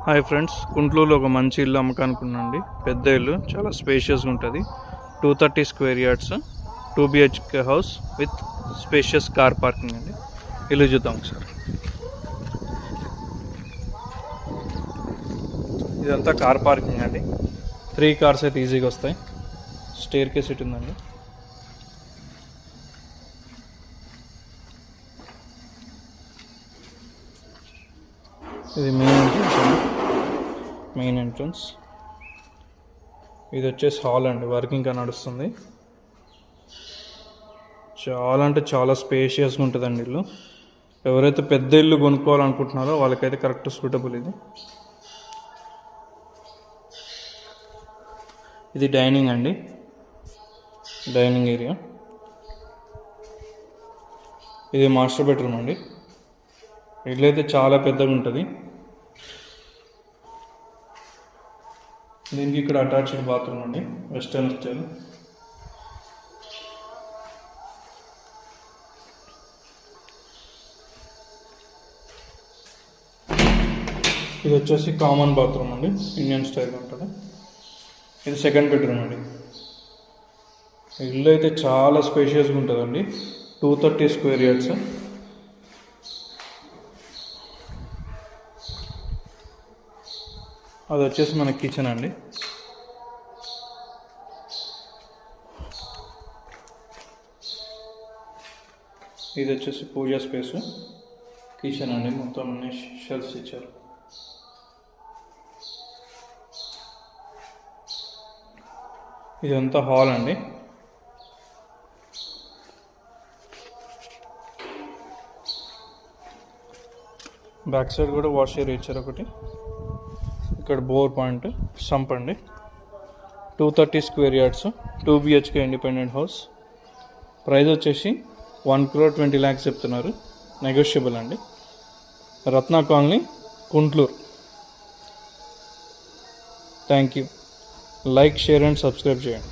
Hi friends, గుంటూరులో ఒక మంచి ఇల్లు అమ్మకానికి ఉందండి. పెద్ద ఇల్లు, చాలా స్పేషియస్గా ఉంటుంది. 230 square yards, 2 BHK house with spacious car parking అండి. ఇల్లు చూద్దాం ఒకసారి. ఇదంతా కార్ పార్కింగ్ అండి. 3 కార్స్ అయితే ఈజీగా వస్తాయి. స్టేర్ కేస్ ఇటు ఉందండి. ఇది మెయిన్ ఎంట్రన్స్. ఇది వచ్చేసి హాల్ అండి, వర్కింగ్ గా నడుస్తుంది. చాలా అంటే చాలా స్పేషియస్గా ఉంటుందండి ఇల్లు. ఎవరైతే పెద్ద ఇల్లు కొనుక్కోవాలనుకుంటున్నారో వాళ్ళకైతే కరెక్ట్ సూటబుల్ ఇది. ఇది డైనింగ్ అండి, డైనింగ్ ఏరియా. ఇది మాస్టర్ బెడ్రూమ్ అండి. ఇల్లు అయితే చాలా పెద్దగా ఉంటుంది. దీనికి ఇక్కడ అటాచ్డ్ బాత్రూమ్ అండి, వెస్టర్న్ స్టైల్. ఇది వచ్చేసి కామన్ బాత్రూమ్ అండి, ఇండియన్ స్టైల్ ఉంటుంది. ఇది సెకండ్ బెడ్రూమ్ అండి. ఇల్లు అయితే చాలా స్పేషియస్గా ఉంటుందండి. 230 స్క్వేర్ యార్డ్స్. అది వచ్చేసి మన కిచెన్ అండి. ఇది వచ్చేసి పూజా స్పేస్. కిచెన్ అండి, మొత్తం అన్ని షెల్ఫ్స్ ఇచ్చారు. ఇదంతా హాల్ అండి. బ్యాక్ సైడ్ కూడా వాష్ ఏరియా ఇచ్చారు ఒకటి. ఇక్కడ బోర్ పాయింట్, సంప్ అండి. 230 square yards, 2 BHK independent house. Price వచ్చేసి 1,20,00,000 చెప్తున్నారు. నెగోషియబుల్ అండి. Ratna colony, Guntur. Thank you. Like, share and subscribe చేయండి.